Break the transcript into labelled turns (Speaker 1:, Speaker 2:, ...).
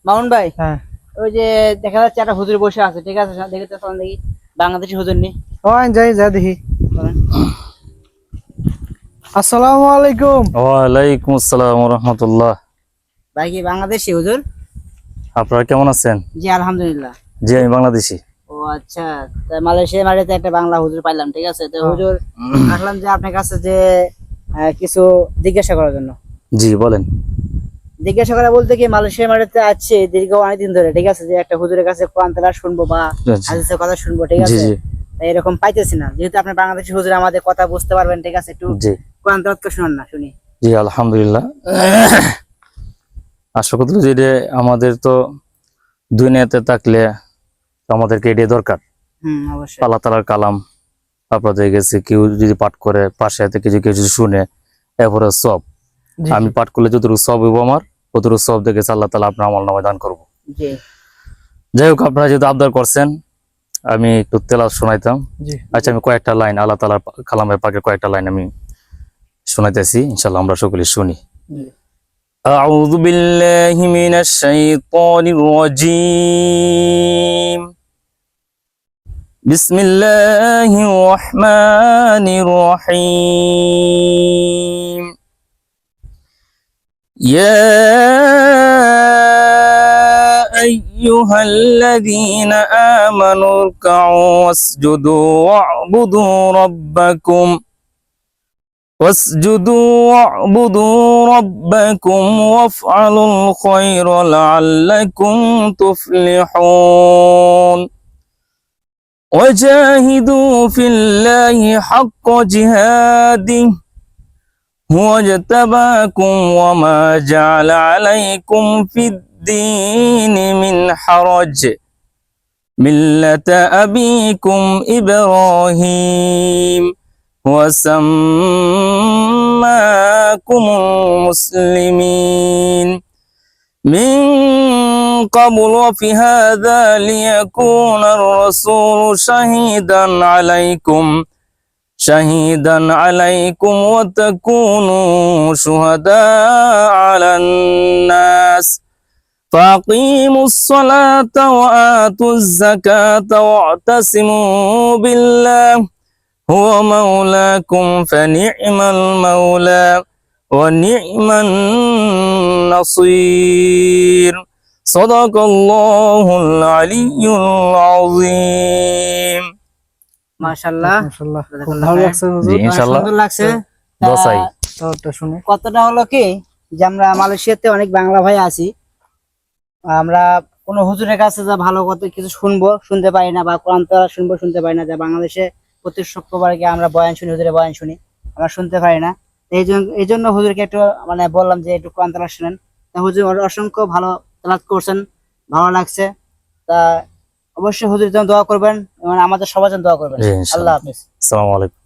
Speaker 1: মামুন ভাই,
Speaker 2: হ্যাঁ,
Speaker 1: ওই যে দেখা যাচ্ছে একটা হুজুর বসে আছে, ঠিক আছে? দেখে তো চলেন দেখি, বাংলাদেশি হুজুর নি।
Speaker 2: যাই যা দেখি।
Speaker 1: চলেন।
Speaker 2: আসসালামু আলাইকুম।
Speaker 3: ওয়ালাইকুম আসসালাম রহমতুল্লাহ।
Speaker 1: ভাই কি বাংলাদেশি হুজুর?
Speaker 3: আপনারা কেমন আছেন?
Speaker 1: জি আলহামদুলিল্লাহ।
Speaker 3: জি আমি বাংলাদেশি।
Speaker 1: ও আচ্ছা, তা মালয়েশিয়া মাটিতে একটা বাংলা হুজুর পাইলাম, ঠিক আছে? তো হুজুর আসলাম যে আপনার কাছে যে কিছু জিজ্ঞাসা করার জন্য।
Speaker 3: জি বলেন।
Speaker 1: জিজ্ঞাসা করা বলতে কি, মালয়েশিয়া মাটিতে আছে দীর্ঘ অনেকদিন ধরে, ঠিক আছে? যে একটা হুজুরের কাছে কোরআন তেলাওয়াত শুনবো বা
Speaker 3: আচ্ছা।
Speaker 1: হাদিসের কথা শুনবো, ঠিক
Speaker 3: জি
Speaker 1: আছে?
Speaker 3: জি
Speaker 1: তা এরকম পাইতেছি না, যেহেতু আপনার বাংলাদেশি হুজুর আমাদের কথা বুঝতে পারবেন, ঠিক আছে? একটু
Speaker 3: জি
Speaker 1: কোরআন তেলাওয়াত করে শুনান না, শুনি।
Speaker 3: জি আলহামদুলিল্লাহ। আশা করি যে আমাদের তো দুনিয়াতে থাকলে আমাদেরকে এটাই দরকার।
Speaker 1: অবশ্যই।
Speaker 3: আল্লাহ তাআলার কালাম আপনাদের গেছে, কেউ যদি পাঠ করে পাশে হাতে কিছু কেউ যদি শুনে এরপরে সব
Speaker 2: জি
Speaker 3: আমি পাঠ করলে যতটুকু সব হইব আমার ততটুকু সব দেখেছে আল্লাহ তাআলা আপনার আমল নামায় দান করবো।
Speaker 1: জি
Speaker 3: যাই হোক, আপনারা যেহেতু আবদার করছেন আমি একটু তেলাওয়াত শোনাইতাম।
Speaker 2: জি
Speaker 3: আচ্ছা, আমি কয়েকটা লাইন আল্লাহ তাআলার কালামের পাকের কয়েকটা লাইন আমি শোনাইতেছি, ইনশাআল্লাহ আমরা সকলে শুনি।
Speaker 1: জি।
Speaker 3: أعوذ بالله من الشيطان الرجيم. بسم الله الرحمن الرحيم. يا أيها الذين آمنوا اركعوا واسجدوا واعبدوا ربكم وافعلوا الخير لعلكم تفلحون. وجاهدوا في الله حق جهاده هو اجتباكم وما جعل عليكم في الدين من حرج ملة أبيكم إبراهيم وسماكم المسلمين من قبل وفي هذا ليكون الرسول شهيدا عليكم وتكونوا شهداء على الناس فأقيموا الصلاة وآتوا الزكاة واعتصموا بالله هو مولاكم فنعم المولى ونعم النصير. صدق الله العلي العظيم.
Speaker 1: মাশাআল্লাহ।
Speaker 2: মাশাআল্লাহ, খুব ভালো লাগছে
Speaker 3: জি
Speaker 2: হুজুর।
Speaker 3: ইনশাআল্লাহ
Speaker 1: সুন্দর লাগছে।
Speaker 3: দোসাই।
Speaker 2: তাওটা শুনে
Speaker 1: কতটা হলো কি, যে আমরা মালয়েশিয়াতে অনেক বাংলা ভাই আছি, আমরা কোনো হুজুরের কাছে যা ভালো কথা কিছু শুনতে পারি না, বা কোরআন তেলাওয়াত শুনতে পারি না। যা বাংলাদেশে প্রতি শুক্রবার গিয়ে আমরা বয়ান শুনি, হুজুরের বয়ান শুনি, আমরা শুনতে পারি না। এই জন্য হুজুরকে একটু মানে বললাম যে একটু কোরআন তেলাওয়াত শুনেন। তা হুজুর অসংখ্য ভালো তেলাওয়াত করছেন, ভালো লাগছে। তা অবশ্যই হুজুরের জন্য দোয়া করবেন এবং আমাদের সবার জন্য দোয়া করবেন।
Speaker 3: জি
Speaker 1: আল্লাহ
Speaker 3: ইনশাআল্লাহ।
Speaker 1: হাফেজ।
Speaker 3: আসসালামু আলাইকুম।